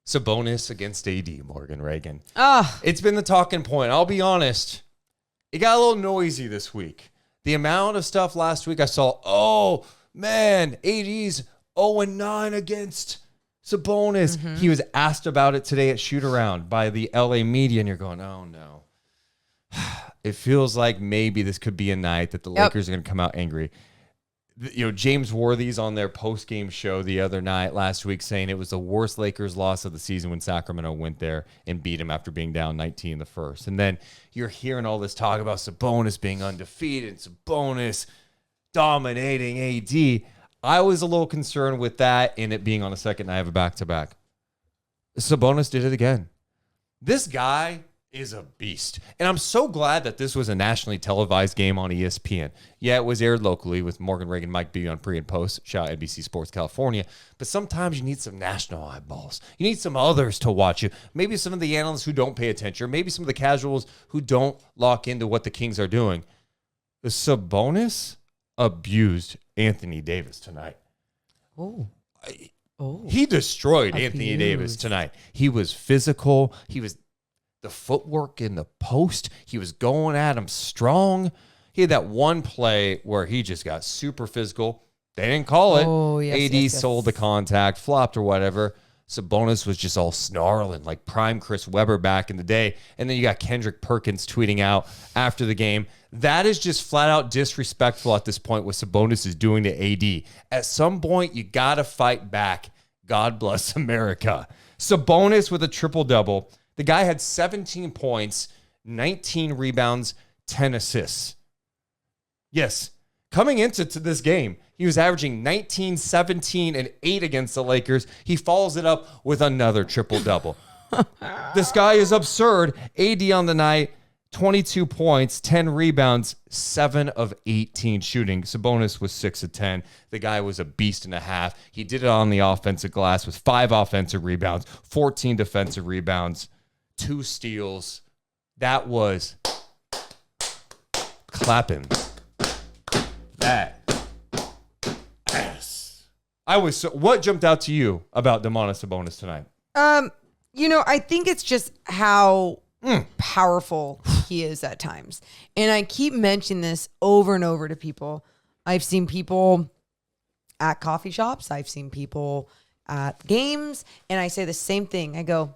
Sabonis against AD, Morgan Reagan. Ah, It's been the talking point. I'll be honest. It got a little noisy this week. The amount of stuff last week I saw, oh, man, AD's 0-9 against Sabonis. Mm-hmm. He was asked about it today at shoot-around by the LA media, and you're going, oh, no. It feels like maybe this could be a night that the Lakers are going to come out angry. James Worthy's on their post-game show the other night last week saying it was the worst Lakers loss of the season when Sacramento went there and beat him after being down 19 in the first. And then you're hearing all this talk about Sabonis being undefeated, Sabonis dominating AD. I was a little concerned with that and it being on the second night of a back-to-back. Sabonis did it again. This guy is a beast. And I'm so glad that this was a nationally televised game on ESPN. Yeah, it was aired locally with Morgan Reagan, Mike B on pre and post. Shout out NBC Sports California. But sometimes you need some national eyeballs. You need some others to watch you. Maybe some of the analysts who don't pay attention, or maybe some of the casuals who don't lock into what the Kings are doing. The Sabonis abused Anthony Davis tonight. oh, He destroyed Anthony Davis tonight. He was physical. He was the footwork in the post. He was going at him strong. He had that one play where he just got super physical. They didn't call it. Oh, yes, AD sold the contact, flopped or whatever. Sabonis was just all snarling like prime Chris Webber back in the day. And then you got Kendrick Perkins tweeting out after the game. That is just flat out disrespectful at this point what Sabonis is doing to AD. At some point, you got to fight back. God bless America. Sabonis with a triple-double. The guy had 17 points, 19 rebounds, 10 assists. Yes, coming into this game, he was averaging 19, 17, and 8 against the Lakers. He follows it up with another triple-double. This guy is absurd. AD on the night, 22 points, 10 rebounds, 7 of 18 shooting. Sabonis was 6 of 10. The guy was a beast and a half. He did it on the offensive glass with 5 offensive rebounds, 14 defensive rebounds, 2 steals. That was clapping that ass. What jumped out to you about Domantas Sabonis tonight? I think it's just how powerful he is at times. And I keep mentioning this over and over to people. I've seen people at coffee shops. I've seen people at games. And I say the same thing. I go,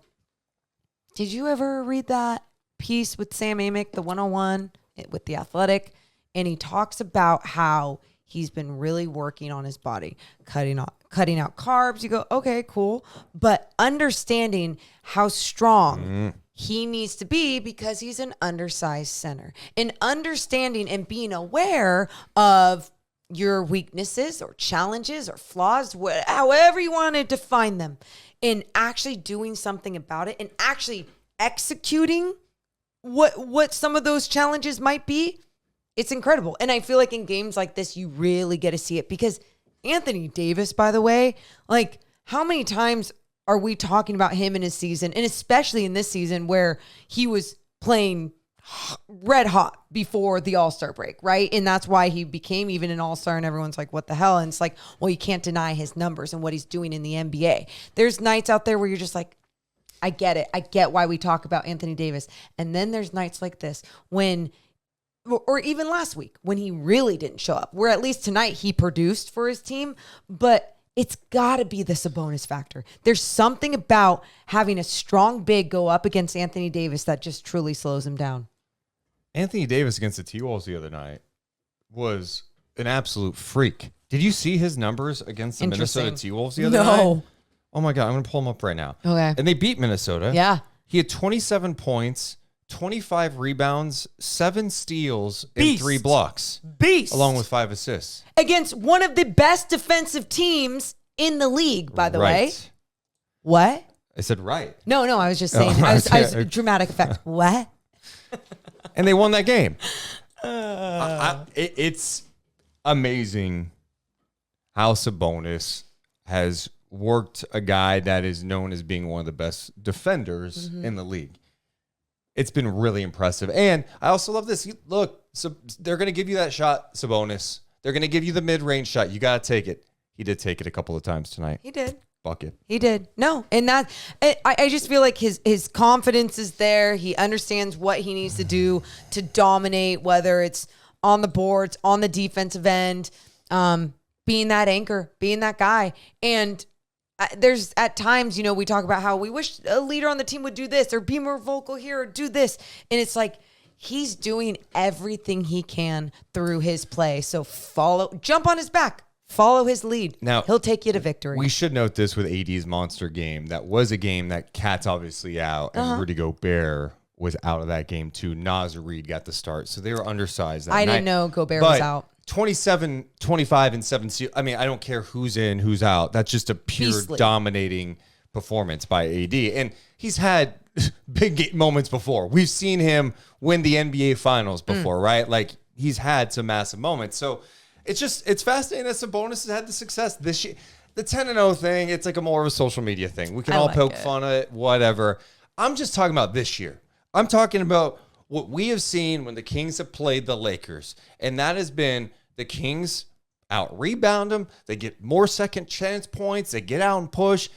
did you ever read that piece with Sam Amick, the 101 with The Athletic? And he talks about how he's been really working on his body, cutting out carbs. You go, okay, cool. But understanding how strong he needs to be because he's an undersized center. And understanding and being aware of your weaknesses or challenges or flaws, however you want to define them, and actually doing something about it and actually executing what some of those challenges might be, it's incredible. And I feel like in games like this, you really get to see it because Anthony Davis, by the way, like how many times are we talking about him in his season, and especially in this season where he was playing red hot before the All-Star break, right? And that's why he became even an All-Star and everyone's like, what the hell? And it's like, well, you can't deny his numbers and what he's doing in the NBA. There's nights out there where you're just like, I get it. I get why we talk about Anthony Davis. And then there's nights like this when, or even last week when he really didn't show up, where at least tonight he produced for his team, but it's got to be the Sabonis factor. There's something about having a strong big go up against Anthony Davis that just truly slows him down. Anthony Davis against the T-Wolves the other night was an absolute freak. Did you see his numbers against the Minnesota T-Wolves the other night? Oh my God, I'm going to pull them up right now. Okay. And they beat Minnesota. Yeah. He had 27 points, 25 rebounds, 7 steals, and 3 blocks. Beast. Along with 5 assists. Against one of the best defensive teams in the league, by the way. What? I said right. No, I was just saying. I was dramatic effect. What? And they won that game. It's amazing how Sabonis has worked a guy that is known as being one of the best defenders in the league. It's been really impressive. And I also love this. Look, so they're going to give you that shot, Sabonis. They're going to give you the mid-range shot. You got to take it. He did take it a couple of times tonight. He did. bucket. He did. No. And that, I just feel like his confidence is there. He understands what he needs to do to dominate, whether it's on the boards, on the defensive end, being that anchor, being that guy. And there's at times, you know, we talk about how we wish a leader on the team would do this or be more vocal here or do this. And it's like, he's doing everything he can through his play. So jump on his back. Follow his lead. Now, he'll take you to victory. We should note this with AD's monster game. That was a game that Cat's obviously out, and Rudy Gobert was out of that game too. Naz Reid got the start, so they were undersized that night. I didn't know Gobert was out. 27, 25, and 7. I mean, I don't care who's in, who's out. That's just a pure dominating performance by AD. And he's had big moments before. We've seen him win the NBA Finals before, right? Like, he's had some massive moments. So, it's fascinating that Sabonis has had the success this year. The 10-0 thing, it's like a more of a social media thing. We can all poke fun at it, whatever. I'm just talking about this year. I'm talking about what we have seen when the Kings have played the Lakers. And that has been the Kings out-rebound them. They get more second chance points. They get out and push.